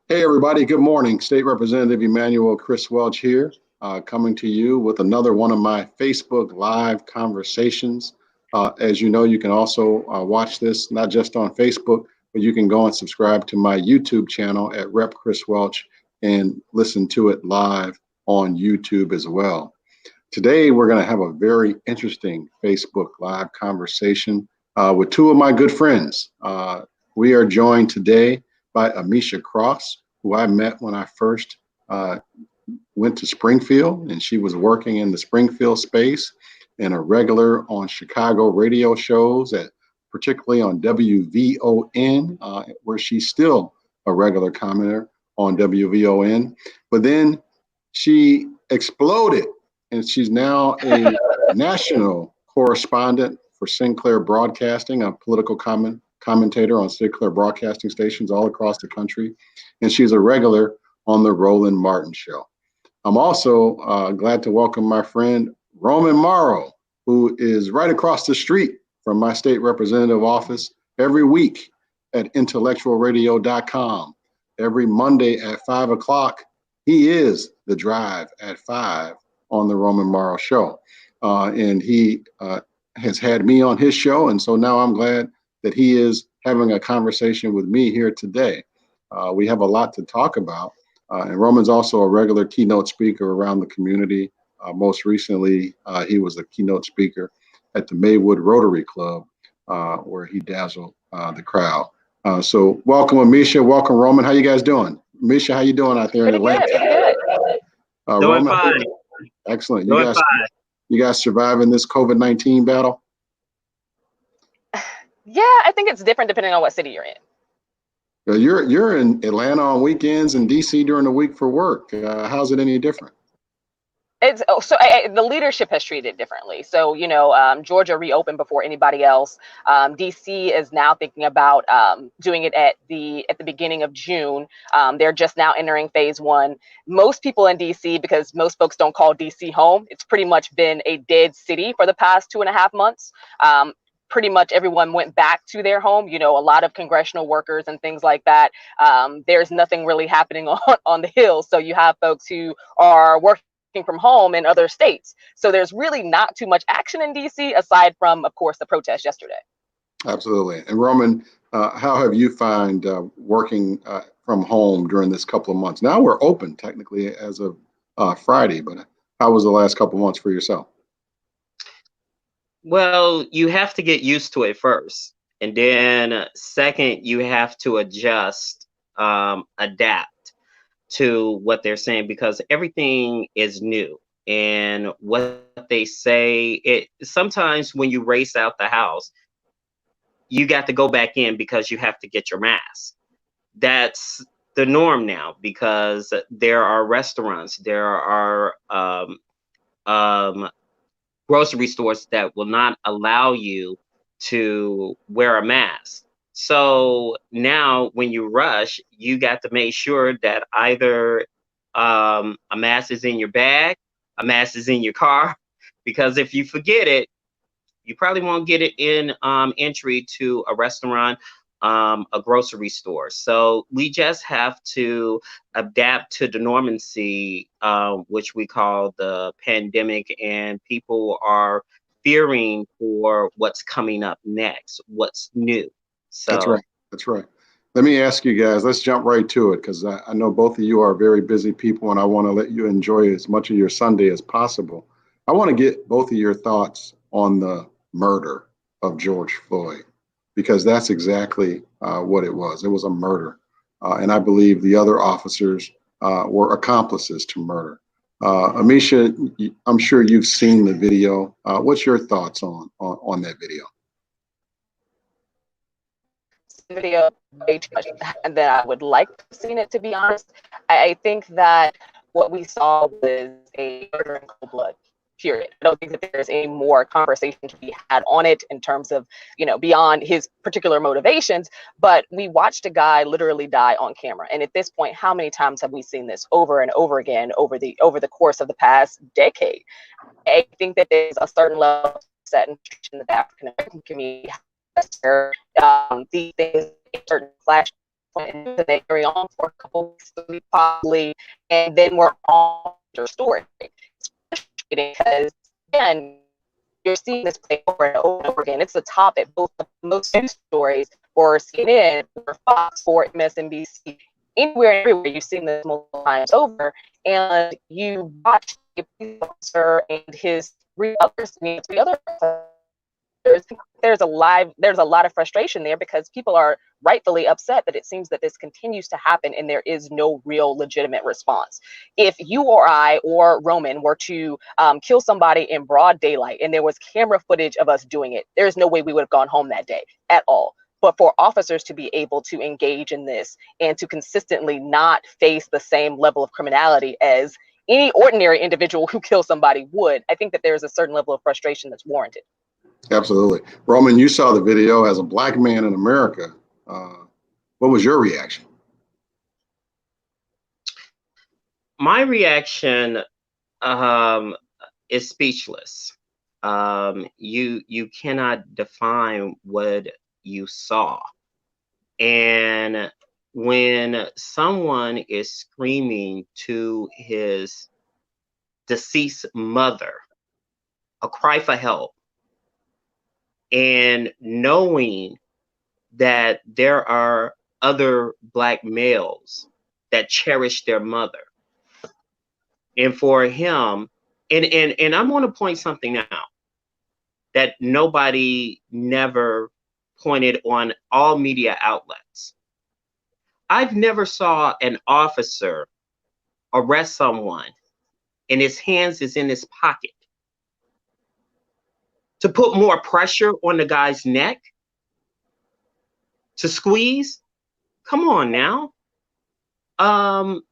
Hey, everybody. Good morning. State Representative Emanuel Welch here, coming to you with another one of my Facebook Live conversations. As you know, you can also watch this not just on Facebook, but you can go and subscribe to my YouTube channel at Rep. Chris Welch and listen to it live on YouTube as well. Today, we're going to have a very interesting Facebook Live conversation with two of my good friends. We are joined today by Ameshia Cross, who I met when I first went to Springfield, and she was working in the Springfield space and a regular on Chicago radio shows, particularly on WVON, where she's still a regular commenter on WVON. But then she exploded, and she's now a national correspondent for Sinclair Broadcasting, a political commentator on Sinclair broadcasting stations all across the country, and she's a regular on the Roland Martin Show. I'm also glad to welcome my friend Roman Morrow, who is right across the street from my state representative office every week at intellectualradio.com. Every Monday at 5 o'clock, he is the drive at 5 on the Roman Morrow Show. And he has had me on his show, and so now I'm glad that he is having a conversation with me here today. We have a lot to talk about. And Roman's also a regular keynote speaker around the community. Most recently, he was a keynote speaker at the Maywood Rotary Club, where he dazzled the crowd. So welcome, Ameshia. Welcome, Roman. How you guys doing? Ameshia, how you doing out there in Atlanta? Good. Doing Roman, fine. excellent. Doing fine. You guys surviving this COVID-19 battle? Yeah, I think it's different depending on what city you're in. You're in Atlanta on weekends and DC during the week for work. How's it any different? The leadership has treated it differently. So, Georgia reopened before anybody else. DC is now thinking about doing it at the beginning of June. They're just now entering phase one. Most people in DC, because most folks don't call DC home, it's pretty much been a dead city for the past 2.5 months. Pretty much everyone went back to their home, a lot of congressional workers and things like that. There's nothing really happening on the Hill. So you have folks who are working from home in other states. So there's really not too much action in DC aside from, of course, the protest yesterday. Absolutely. And Roman, how have you found working from home during this couple of months? Now we're open technically as of Friday, but how was the last couple of months for yourself? Well, you have to get used to it first. And then second, you have to adjust, adapt to what they're saying, because everything is new. And what they say, sometimes when you race out the house, you got to go back in because you have to get your mask. That's the norm now, because there are restaurants, there are grocery stores that will not allow you to wear a mask. So now when you rush, you got to make sure that either a mask is in your bag, a mask is in your car, because if you forget it, you probably won't get it in entry to a restaurant, a grocery store. So we just have to adapt to the normancy, which we call the pandemic, and people are fearing for what's coming up next, what's new. So That's right. That's right. Let me ask you guys, let's jump right to it, because I know both of you are very busy people and I want to let you enjoy as much of your Sunday as possible. I want to get both of your thoughts on the murder of George Floyd, because that's exactly what it was. It was a murder. And I believe the other officers were accomplices to murder. Ameshia, I'm sure you've seen the video. What's your thoughts on that video? Video way too much, and then I would like to have seen it, to be honest. I think that what we saw was a murder in cold blood, period. I don't think that there's any more conversation to be had on it in terms of, beyond his particular motivations, but we watched a guy literally die on camera. And at this point, how many times have we seen this over and over again over the course of the past decade? I think that there's a certain level of set in the African American community. These things, certain flash point, and they carry on for a couple weeks, possibly, and then we're on your story. It's frustrating because, again, you're seeing this play over and over and over again. It's a topic, both the most news stories for CNN, for Fox, for MSNBC, anywhere and everywhere. You've seen this multiple times over, and you watch the police officer and his three other there's a lot of frustration there because people are rightfully upset that it seems that this continues to happen and there is no real legitimate response. If you or I or Roman were to kill somebody in broad daylight and there was camera footage of us doing it, there's no way we would have gone home that day at all. But for officers to be able to engage in this and to consistently not face the same level of criminality as any ordinary individual who kills somebody would, I think that there's a certain level of frustration that's warranted. Absolutely. Roman, you saw the video as a Black man in America. What was your reaction? My reaction is speechless. You cannot define what you saw. And when someone is screaming to his deceased mother, a cry for help, and knowing that there are other Black males that cherish their mother, and for him, and I want to point something out that nobody never pointed on all media outlets. I've never saw an officer arrest someone and his hands is in his pocket to put more pressure on the guy's neck, to squeeze. Come on now. I'm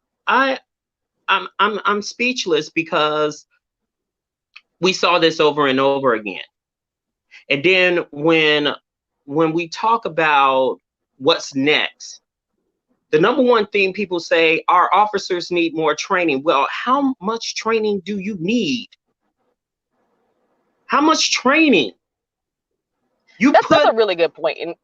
speechless because we saw this over and over again. And then when we talk about what's next, the number one thing people say, our officers need more training. Well, how much training do you need? How much training? That's a really good point. And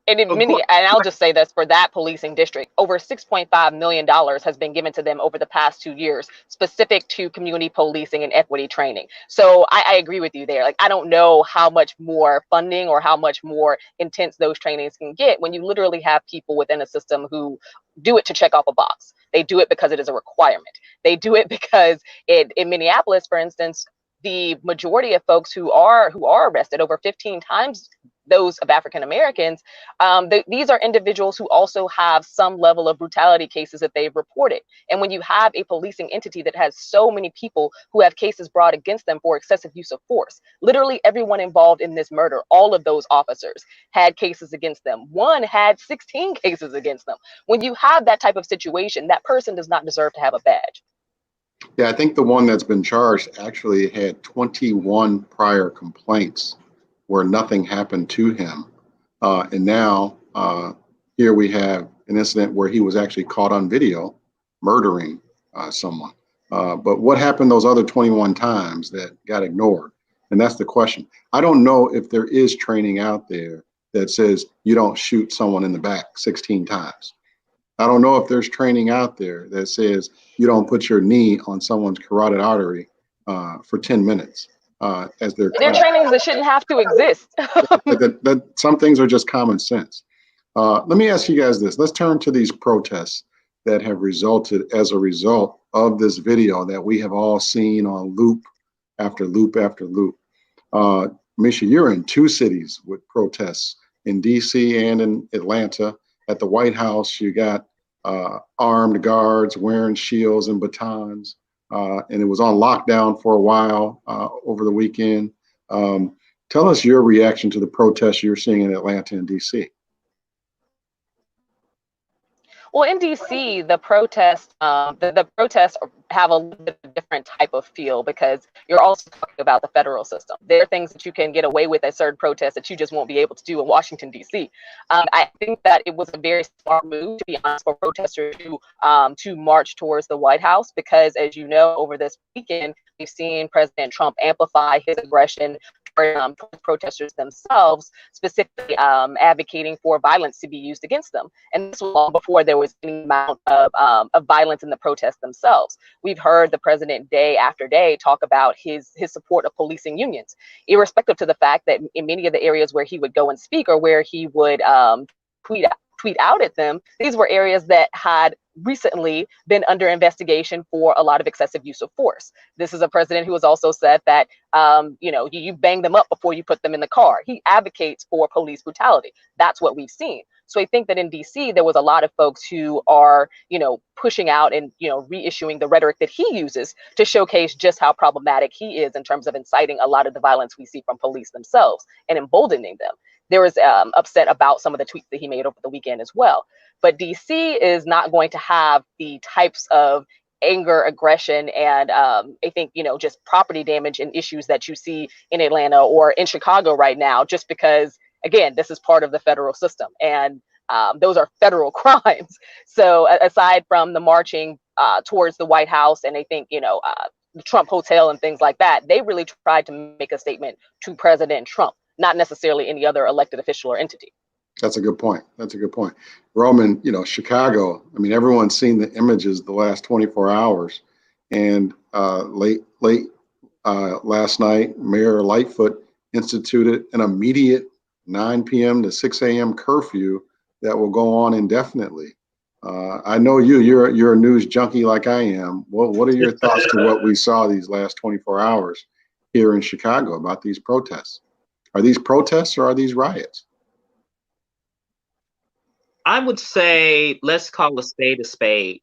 I'll just say this for that policing district, over $6.5 million has been given to them over the past 2 years, specific to community policing and equity training. So I agree with you there. Like, I don't know how much more funding or how much more intense those trainings can get when you literally have people within a system who do it to check off a box. They do it because it is a requirement. They do it because in Minneapolis, for instance, the majority of folks who are arrested, over 15 times those of African Americans, these are individuals who also have some level of brutality cases that they've reported. And when you have a policing entity that has so many people who have cases brought against them for excessive use of force, literally everyone involved in this murder, all of those officers had cases against them. One had 16 cases against them. When you have that type of situation, that person does not deserve to have a badge. Yeah, I think the one that's been charged actually had 21 prior complaints where nothing happened to him. And now here we have an incident where he was actually caught on video murdering someone. But what happened those other 21 times that got ignored? And that's the question. I don't know if there is training out there that says you don't shoot someone in the back 16 times. I don't know if there's training out there that says you don't put your knee on someone's carotid artery for 10 minutes. As they're trainings that shouldn't have to exist. that some things are just common sense. Let me ask you guys this. Let's turn to these protests that have resulted as a result of this video that we have all seen on loop after loop after loop. Ameshia, you're in 2 cities with protests, in DC and in Atlanta. At the White House, you got armed guards wearing shields and batons. And it was on lockdown for a while over the weekend. Tell us your reaction to the protests you're seeing in Atlanta and DC. Well, in DC, the protests have a little bit of different type of feel because you're also talking about the federal system. There are things that you can get away with at certain protests that you just won't be able to do in Washington, D.C. I think that it was a very smart move, to be honest, for protesters to march towards the White House because, as you know, over this weekend, we've seen President Trump amplify his aggression towards protesters themselves, specifically advocating for violence to be used against them. And this was long before there was any amount of violence in the protests themselves. We've heard the president day after day talk about his support of policing unions, irrespective to the fact that in many of the areas where he would go and speak or where he would tweet out at them, these were areas that had recently been under investigation for a lot of excessive use of force. This is a president who has also said that, you bang them up before you put them in the car. He advocates for police brutality. That's what we've seen. So I think that in DC, there was a lot of folks who are, pushing out and, reissuing the rhetoric that he uses to showcase just how problematic he is in terms of inciting a lot of the violence we see from police themselves and emboldening them. There was upset about some of the tweets that he made over the weekend as well. But DC is not going to have the types of anger, aggression, and I think, just property damage and issues that you see in Atlanta or in Chicago right now, just because, again, this is part of the federal system and those are federal crimes. So aside from the marching towards the White House and I think, the Trump Hotel and things like that, they really tried to make a statement to President Trump, not necessarily any other elected official or entity. That's a good point. Roman, Chicago, I mean, everyone's seen the images the last 24 hours. And late last night, Mayor Lightfoot instituted an immediate 9 p.m. to 6 a.m. curfew that will go on indefinitely. I know you're a news junkie like I am. What are your thoughts to what we saw these last 24 hours here in Chicago about these protests? Are these protests or are these riots? I would say, let's call a spade a spade.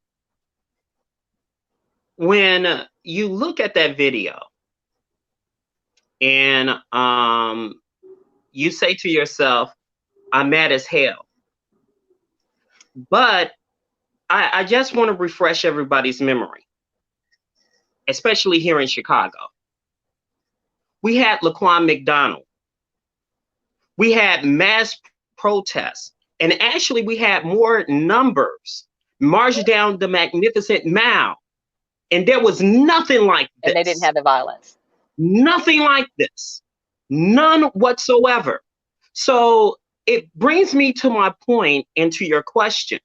When you look at that video and you say to yourself, I'm mad as hell. But I just want to refresh everybody's memory, especially here in Chicago. We had Laquan McDonald. We had mass protests. And actually, we had more numbers march down the Magnificent Mile. And there was nothing like this. And they didn't have the violence. Nothing like this. None whatsoever. So it brings me to my point and to your question.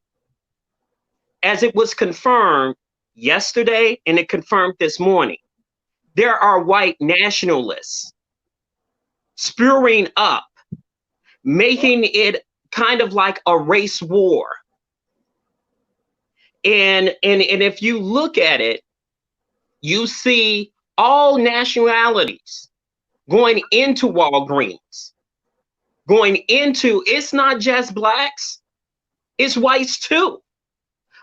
As it was confirmed yesterday and it confirmed this morning, there are white nationalists spewing up, making it kind of like a race war. And if you look at it, you see all nationalities going into Walgreens, going into, it's not just blacks, it's whites too.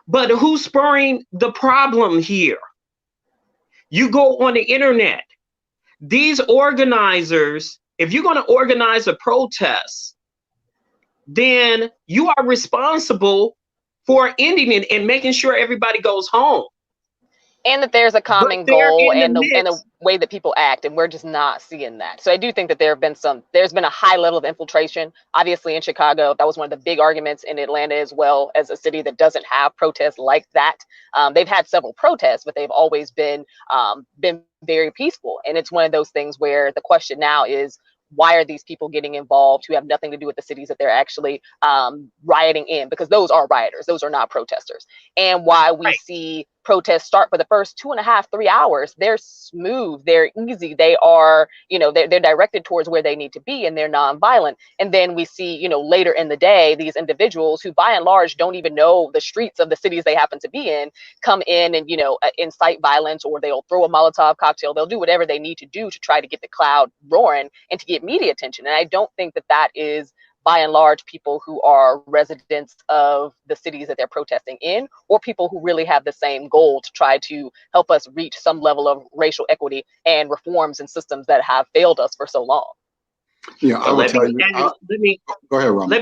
But who's spurring the problem here? You go on the internet. These organizers, if you're going to organize a protest, then you are responsible for ending it and making sure everybody goes home. And that there's a common goal and the way that people act, and we're just not seeing that. So I do think that there's been a high level of infiltration. Obviously in Chicago, that was one of the big arguments. In Atlanta as well, as a city that doesn't have protests like that. They've had several protests, but they've always been very peaceful. And it's one of those things where the question now is, why are these people getting involved who have nothing to do with the cities that they're actually rioting in? Because those are rioters, those are not protesters. And why we see protests start for the first 2.5, 3 hours, they're smooth, they're easy, they are, they're directed towards where they need to be and they're nonviolent. And then we see, later in the day, these individuals who by and large don't even know the streets of the cities they happen to be in, come in and, incite violence, or they'll throw a Molotov cocktail, they'll do whatever they need to do to try to get the crowd roaring and to get media attention. And I don't think that that is, by and large, people who are residents of the cities that they're protesting in, or people who really have the same goal to try to help us reach some level of racial equity and reforms and systems that have failed us for so long. Yeah, I will tell you. Go ahead, Roman.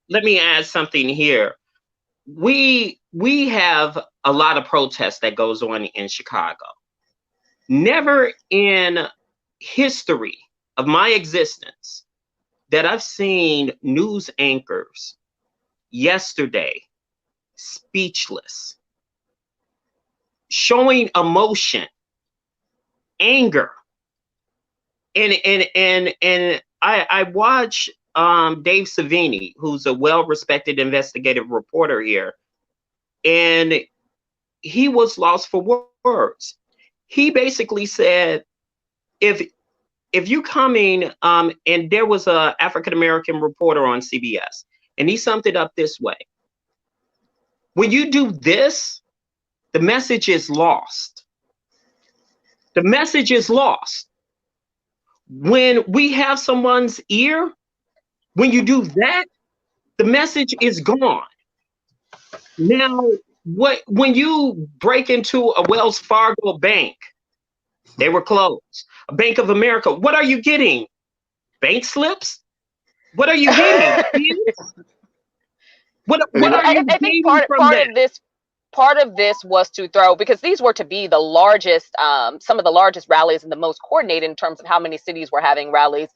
Let me add something here. we have a lot of protests that goes on in Chicago. Never in history of my existence that I've seen news anchors yesterday speechless, showing emotion, anger. And I watch Dave Savini, who's a well-respected investigative reporter here, and he was lost for words. He basically said, if you coming, and there was a African American reporter on CBS, and he summed it up this way: when you do this, the message is lost. The message is lost. When we have someone's ear, when you do that, the message is gone. Now, when you break into a Wells Fargo bank, they were closed. A Bank of America, what are you getting? Bank slips? What are you getting? What are you I think getting from that? part of this was to throw, because these were to be the largest, some of the largest rallies and the most coordinated in terms of how many cities were having rallies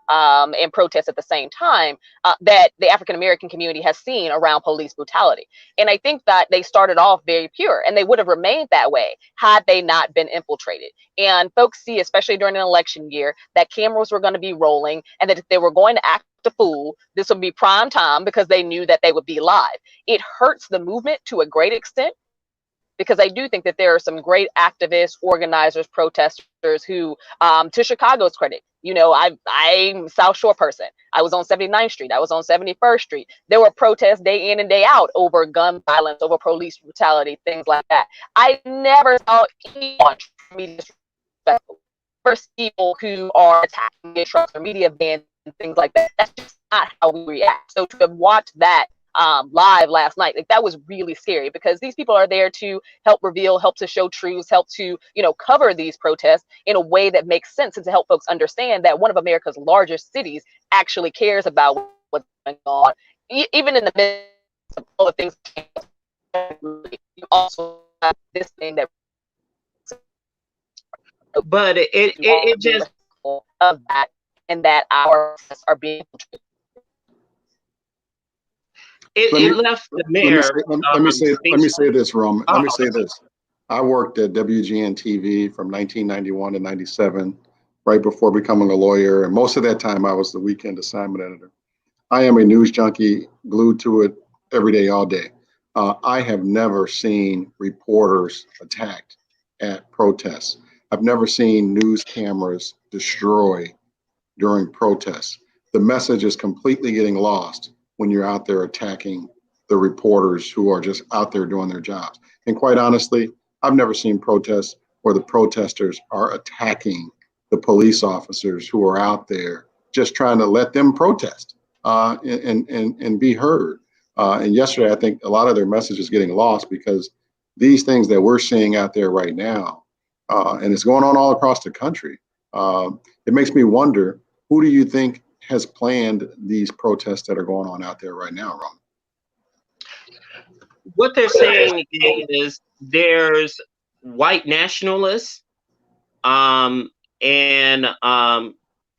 and protests at the same time, that the African American community has seen around police brutality. And I think that they started off very pure, and they would have remained that way had they not been infiltrated. And folks see, especially during an election year, that cameras were going to be rolling, and that if they were going to act a fool, this would be prime time, because they knew that they would be live. It hurts the movement to a great extent, because I do think that there are some great activists, organizers, protesters who, to Chicago's credit, I'm a South Shore person. I was on 79th Street. I was on 71st Street. There were protests day in and day out over gun violence, over police brutality, things like that. I never saw anyone be disrespectful. First, people who are attacking trucks or media vans and things like that. That's just not how we react. So to have watched that live last night, like, that was really scary, because these people are there to help reveal, help to show truths, help to cover these protests in a way that makes sense, and to help folks understand that one of America's largest cities actually cares about what's going on, even in the midst of all the things. You also have this thing that, but it just of that, and that our protests are being it left the mayor. Let me say this, Roman. Let me say this. I worked at WGN TV from 1991 to 97, right before becoming a lawyer. And most of that time, I was the weekend assignment editor. I am a news junkie, glued to it every day, all day. I have never seen reporters attacked at protests. I've never seen news cameras destroyed during protests. The message is completely getting lost when you're out there attacking the reporters who are just out there doing their jobs. And quite honestly, I've never seen protests where the protesters are attacking the police officers who are out there just trying to let them protest and be heard. And yesterday, I think a lot of their message is getting lost, because these things that we're seeing out there right now, and it's going on all across the country, it makes me wonder, who do you think has planned these protests that are going on out there right now, Ron? What they're saying is there's white nationalists and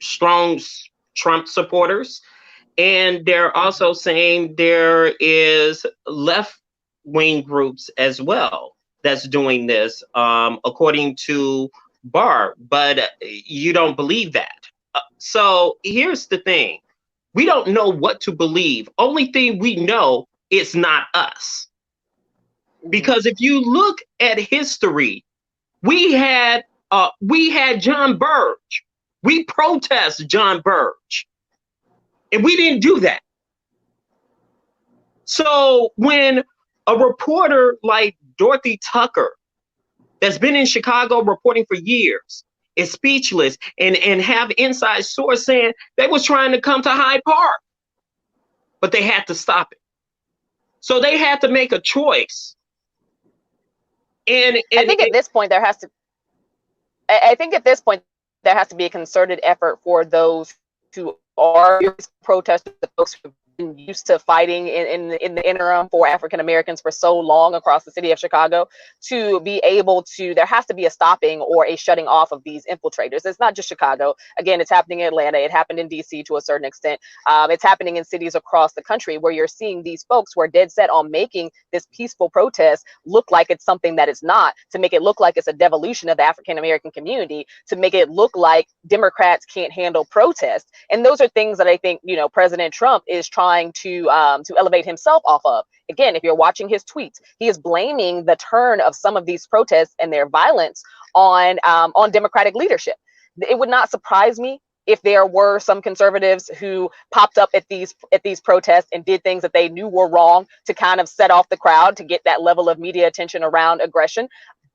strong Trump supporters, and they're also saying there is left-wing groups as well that's doing this, according to Barr, but you don't believe that. So here's the thing. We don't know what to believe. Only thing we know, it's not us. Because if you look at history, we had John Burge. We protest John Burge. And we didn't do that. So when a reporter like Dorothy Tucker, that's been in Chicago reporting for years, is speechless and have inside source saying they was trying to come to Hyde Park, but they had to stop it. So they had to make a choice. And I think at this point there has to be a concerted effort for those who are protesters, the folks who have been used to fighting in the interim for African Americans for so long across the city of Chicago, to be able to, there has to be a stopping or a shutting off of these infiltrators. It's not just Chicago. Again, it's happening in Atlanta. It happened in DC to a certain extent. It's happening in cities across the country where you're seeing these folks who are dead set on making this peaceful protest look like it's something that it's not, to make it look like it's a devolution of the African American community, to make it look like Democrats can't handle protest. And those are things that I think, you know, President Trump is trying to elevate himself off of. Again, if you're watching his tweets, he is blaming the turn of some of these protests and their violence on Democratic leadership. It would not surprise me if there were some conservatives who popped up at these protests and did things that they knew were wrong to kind of set off the crowd, to get that level of media attention around aggression.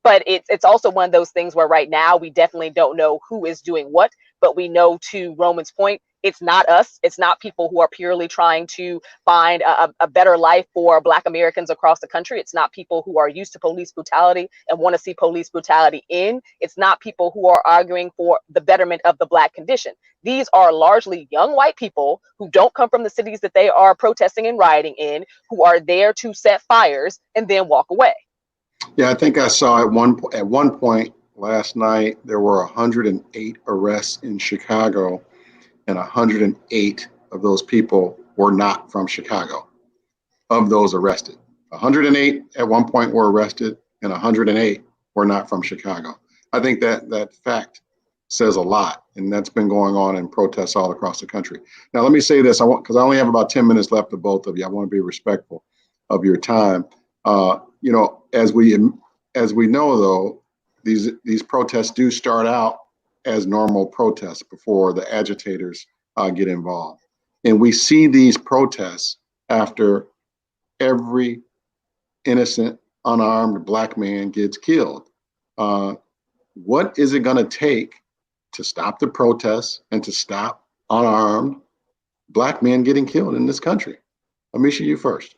But it's also one of those things where right now we definitely don't know who is doing what, but we know, to Roman's point, it's not us. It's not people who are purely trying to find a better life for Black Americans across the country. It's not people who are used to police brutality and want to see police brutality end. It's not people who are arguing for the betterment of the Black condition. These are largely young white people who don't come from the cities that they are protesting and rioting in, who are there to set fires and then walk away. Yeah, I think I saw at one point last night there were 108 arrests in Chicago, and 108 of those people were not from Chicago. Of those arrested, 108 at one point were arrested, and 108 were not from Chicago. I think that fact says a lot, and that's been going on in protests all across the country. Now, let me say this, because I only have about 10 minutes left of both of you. I want to be respectful of your time. You know, as we know, though, these protests do start out as normal protests before the agitators get involved, and we see these protests after every innocent, unarmed Black man gets killed. What is it going to take to stop the protests and to stop unarmed Black men getting killed in this country? Ameshia, you first.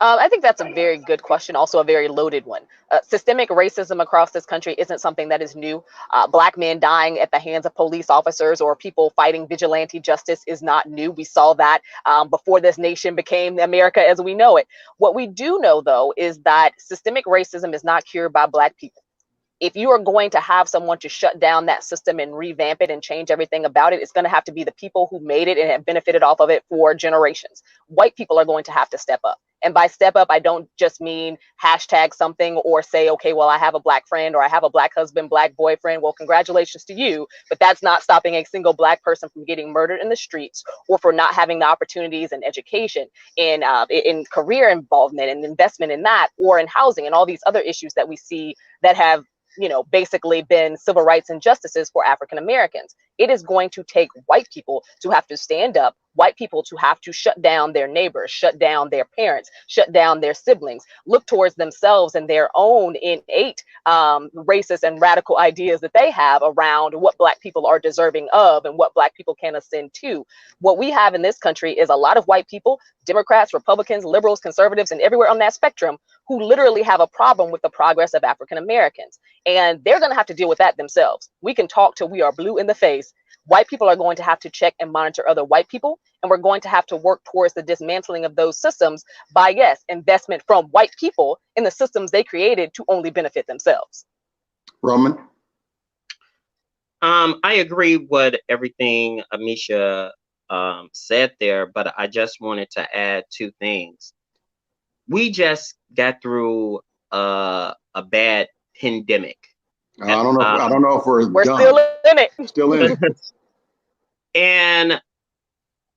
I think that's a very good question, also a very loaded one. Systemic racism across this country isn't something that is new. Black men dying at the hands of police officers or people fighting vigilante justice is not new. We saw that before this nation became America as we know it. What we do know, though, is that systemic racism is not cured by Black people. If you are going to have someone to shut down that system and revamp it and change everything about it, it's going to have to be the people who made it and have benefited off of it for generations. White people are going to have to step up. And by step up, I don't just mean hashtag something or say, okay, well, I have a Black friend or I have a Black husband, Black boyfriend. Well, congratulations to you. But that's not stopping a single Black person from getting murdered in the streets or for not having the opportunities and education in career involvement and investment in that, or in housing and all these other issues that we see that have, you know, basically been civil rights injustices for African Americans. It is going to take white people to have to stand up, white people to have to shut down their neighbors, shut down their parents, shut down their siblings, look towards themselves and their own innate racist and radical ideas that they have around what Black people are deserving of and what Black people can ascend to. What we have in this country is a lot of white people, Democrats, Republicans, liberals, conservatives, and everywhere on that spectrum, who literally have a problem with the progress of African Americans. And they're going to have to deal with that themselves. We can talk till we are blue in the face. White people are going to have to check and monitor other white people. And we're going to have to work towards the dismantling of those systems by, yes, investment from white people in the systems they created to only benefit themselves. Roman? I agree with everything Ameshia said there, but I just wanted to add two things. We just got through a bad pandemic. I don't know if we're done. Still in it. Still in it.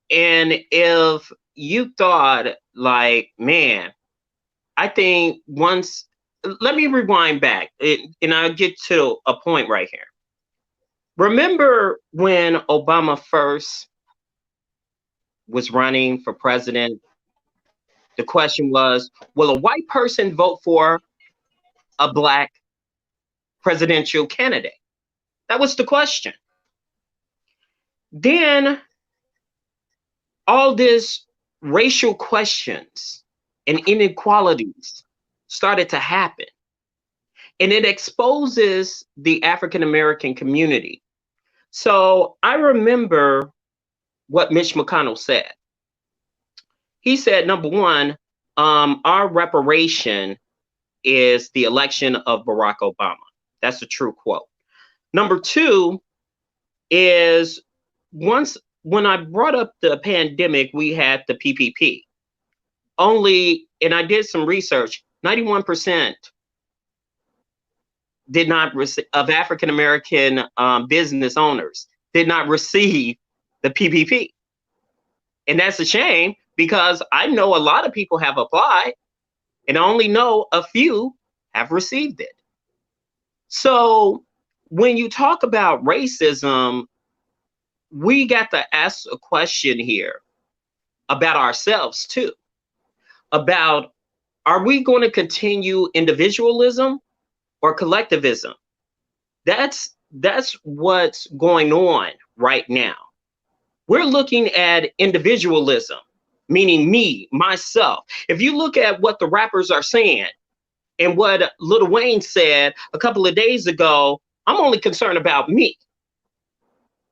And if you thought like, man, I think once, let me rewind back and I'll get to a point right here. Remember when Obama first was running for president? The question was, will a white person vote for a Black presidential candidate? That was the question. Then all these racial questions and inequalities started to happen. And it exposes the African American community. So I remember what Mitch McConnell said. He said, number one, our reparation is the election of Barack Obama. That's a true quote. Number two is when I brought up the pandemic, we had the PPP. And I did some research, 91% did not receive, of African American business owners did not receive the PPP. And that's a shame, because I know a lot of people have applied and I only know a few have received it. So when you talk about racism, we got to ask a question here about ourselves too, about, are we going to continue individualism or collectivism? That's what's going on right now. We're looking at individualism, meaning me, myself. If you look at what the rappers are saying and what Lil Wayne said a couple of days ago, I'm only concerned about me.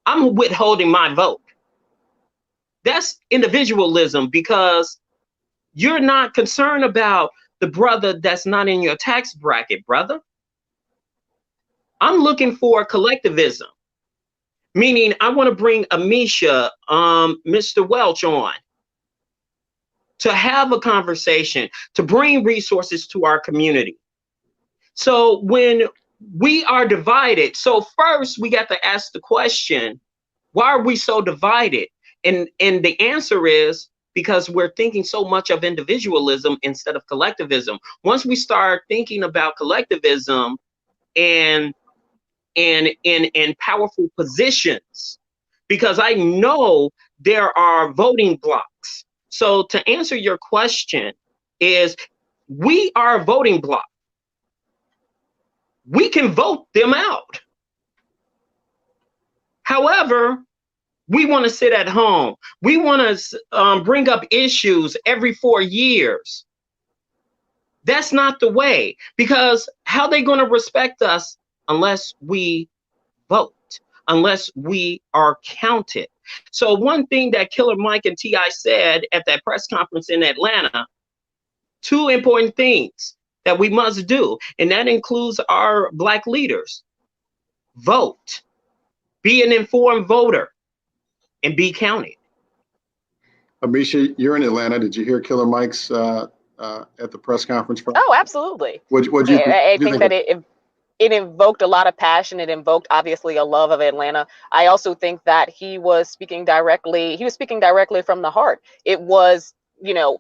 I'm withholding my vote. That's individualism, because you're not concerned about the brother that's not in your tax bracket, brother. I'm looking for collectivism, meaning I want to bring Ameshia, Mr. Welch on to have a conversation, to bring resources to our community. So when we are divided, so first we got to ask the question, why are we so divided? And the answer is because we're thinking so much of individualism instead of collectivism. Once we start thinking about collectivism and in powerful positions, because I know there are voting blocks. So to answer your question is, we are a voting block. We can vote them out. However, we want to sit at home. We want to bring up issues every 4 years. That's not the way, because how are they going to respect us unless we vote, unless we are counted? So one thing that Killer Mike and T.I. said at that press conference in Atlanta, two important things that we must do, and that includes our Black leaders. Vote, be an informed voter, and be counted. Ameshia, you're in Atlanta. Did you hear Killer Mike's at the press conference? Oh, absolutely. What'd you I think that it invoked a lot of passion. It invoked obviously a love of Atlanta. I also think that he was speaking directly from the heart. It was,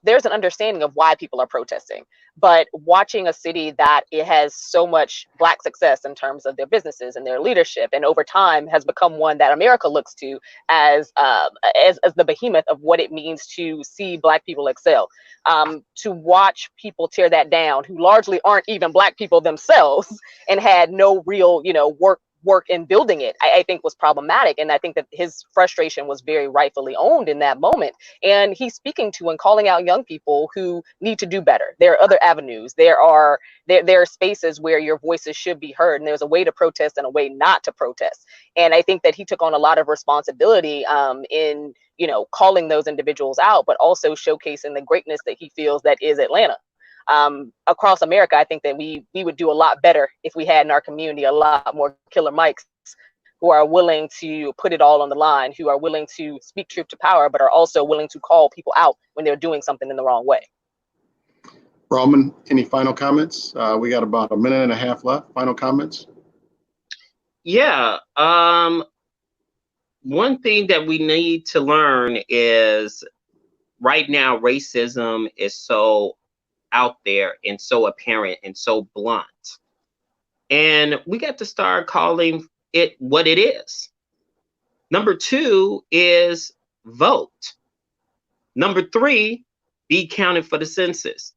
there's an understanding of why people are protesting, but watching a city that it has so much Black success in terms of their businesses and their leadership, and over time has become one that America looks to as the behemoth of what it means to see Black people excel. To watch people tear that down, who largely aren't even Black people themselves, and had no real, work in building it, I think was problematic. And I think that his frustration was very rightfully owned in that moment. And he's speaking to and calling out young people who need to do better. There are other avenues. There are spaces where your voices should be heard, and there's a way to protest and a way not to protest. And I think that he took on a lot of responsibility in calling those individuals out, but also showcasing the greatness that he feels that is Atlanta. Across America, I think that we would do a lot better if we had in our community a lot more Killer Mikes who are willing to put it all on the line, who are willing to speak truth to power, but are also willing to call people out when they're doing something in the wrong way. Roman, any final comments? We got about 1.5 minutes left. Final comments? Yeah. One thing that we need to learn is right now, racism is so out there and so apparent and so blunt. And we got to start calling it what it is. Number 2 is vote. Number 3, be counted for the census.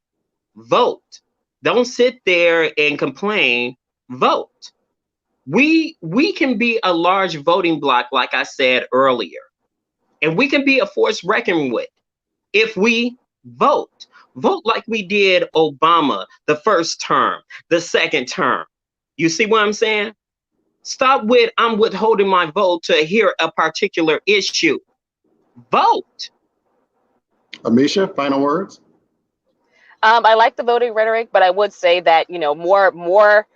Vote. Don't sit there and complain. Vote. We can be a large voting bloc, like I said earlier, and we can be a force reckoned with if we vote. Vote like we did Obama the first term, the second term. You see what I'm saying? Stop with, I'm withholding my vote to hear a particular issue. Vote. Ameshia, final words? I like the voting rhetoric, but I would say that, more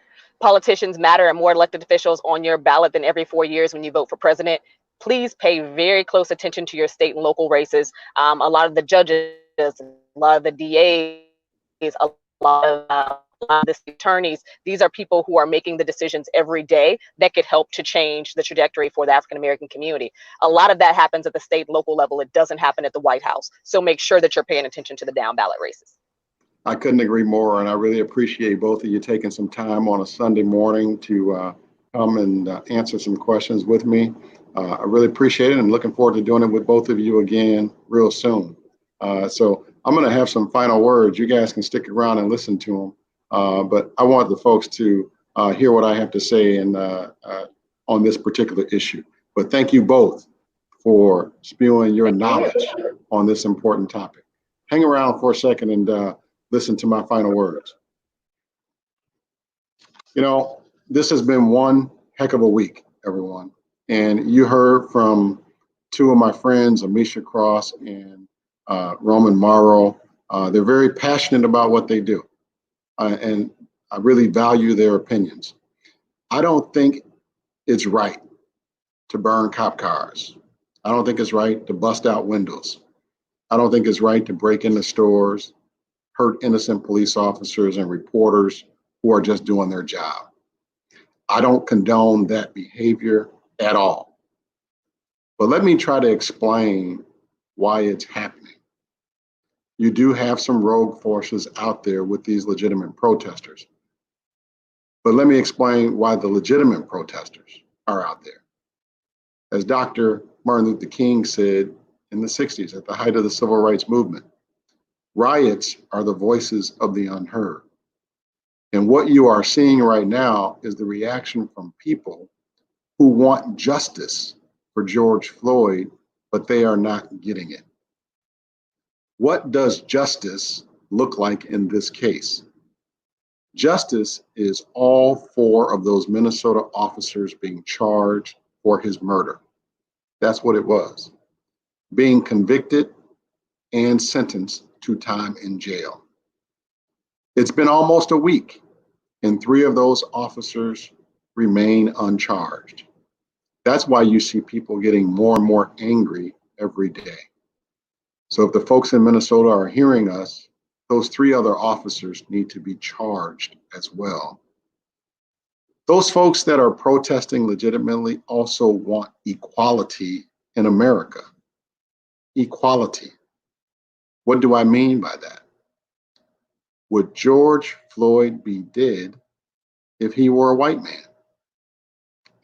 politicians matter and more elected officials on your ballot than every 4 years when you vote for president. Please pay very close attention to your state and local races. A lot of the judges, a lot of the DAs, a lot of the attorneys, these are people who are making the decisions every day that could help to change the trajectory for the African American community. A lot of that happens at the state and local level. It doesn't happen at the White House. So make sure that you're paying attention to the down ballot races. I couldn't agree more, and I really appreciate both of you taking some time on a Sunday morning to come and answer some questions with me. I really appreciate it and looking forward to doing it with both of you again real soon. So I'm going to have some final words. You guys can stick around and listen to them, but I want the folks to hear what I have to say on this particular issue. But thank you both for spewing your knowledge on this important topic. Hang around for a second and listen to my final words. This has been one heck of a week, everyone. And you heard from two of my friends, Ameshia Cross and Roman Morrow. They're very passionate about what they do. And I really value their opinions. I don't think it's right to burn cop cars. I don't think it's right to bust out windows. I don't think it's right to break into stores, hurt innocent police officers and reporters who are just doing their job. I don't condone that behavior at all. But let me try to explain why it's happening. You do have some rogue forces out there with these legitimate protesters. But let me explain why the legitimate protesters are out there. As Dr. Martin Luther King said in the 60s, at the height of the civil rights movement, riots are the voices of the unheard. And what you are seeing right now is the reaction from people who want justice for George Floyd, but they are not getting it. What does justice look like in this case? Justice is all four of those Minnesota officers being charged for his murder. That's what it was. Being convicted and sentenced to time in jail. It's been almost a week, and three of those officers remain uncharged. That's why you see people getting more and more angry every day. So if the folks in Minnesota are hearing us, those three other officers need to be charged as well. Those folks that are protesting legitimately also want equality in America. Equality. What do I mean by that? Would George Floyd be dead if he were a white man?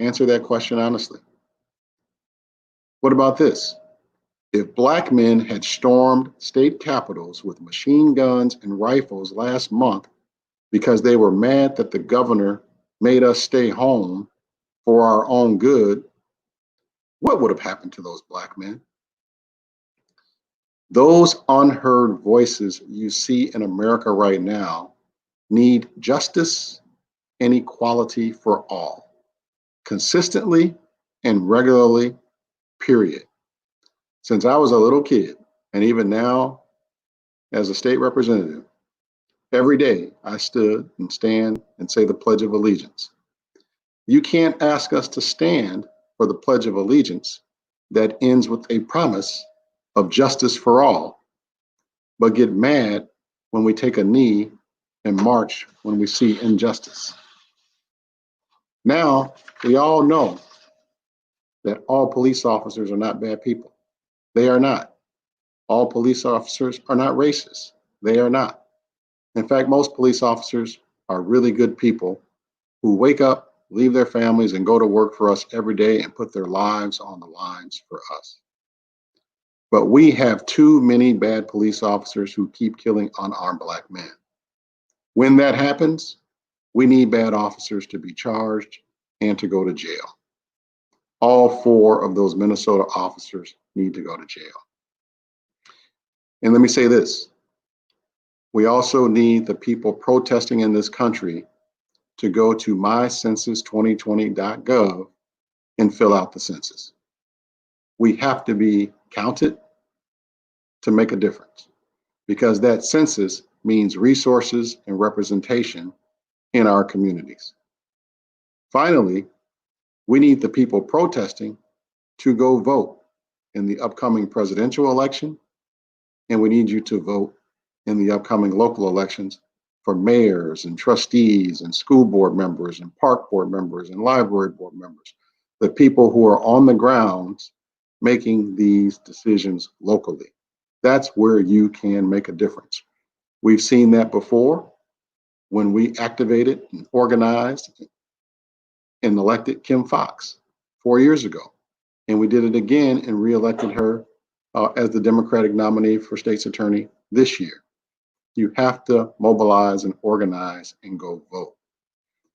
Answer that question honestly. What about this? If black men had stormed state capitals with machine guns and rifles last month because they were mad that the governor made us stay home for our own good, what would have happened to those black men? Those unheard voices you see in America right now need justice and equality for all, consistently and regularly, period. Since I was a little kid, and even now as a state representative, every day I stood and stand and say the Pledge of Allegiance. You can't ask us to stand for the Pledge of Allegiance that ends with a promise of justice for all, but get mad when we take a knee and march when we see injustice. Now, we all know that all police officers are not bad people. They are not. All police officers are not racist. They are not. In fact, most police officers are really good people who wake up, leave their families, and go to work for us every day and put their lives on the lines for us. But we have too many bad police officers who keep killing unarmed black men. When that happens, we need bad officers to be charged and to go to jail. All four of those Minnesota officers need to go to jail. And let me say this. We also need the people protesting in this country to go to mycensus2020.gov and fill out the census. We have to be counted to make a difference, because that census means resources and representation in our communities. Finally, we need the people protesting to go vote in the upcoming presidential election, and we need you to vote in the upcoming local elections for mayors and trustees and school board members and park board members and library board members, the people who are on the grounds making these decisions locally. That's where you can make a difference. We've seen that before when we activated and organized and elected Kim Foxx 4 years ago. And we did it again and reelected her as the Democratic nominee for state's attorney this year. You have to mobilize and organize and go vote.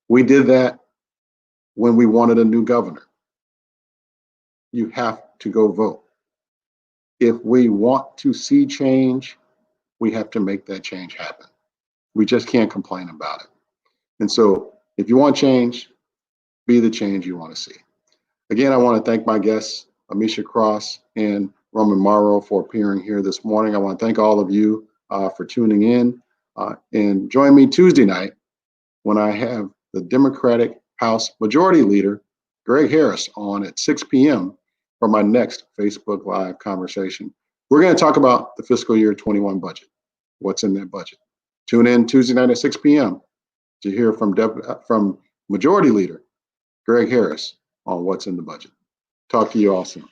We did that when we wanted a new governor. You have to go vote. If we want to see change, we have to make that change happen. We just can't complain about it. And so if you want change, be the change you want to see. Again, I want to thank my guests, Ameshia Cross and Roman Morrow, for appearing here this morning. I want to thank all of you for tuning in. And join me Tuesday night when I have the Democratic House Majority Leader, Greg Harris, on at 6 p.m. for my next Facebook Live conversation. We're going to talk about the fiscal year 21 budget, what's in that budget. Tune in Tuesday night at 6 p.m. to hear from Majority Leader Greg Harris on what's in the budget. Talk to you all soon.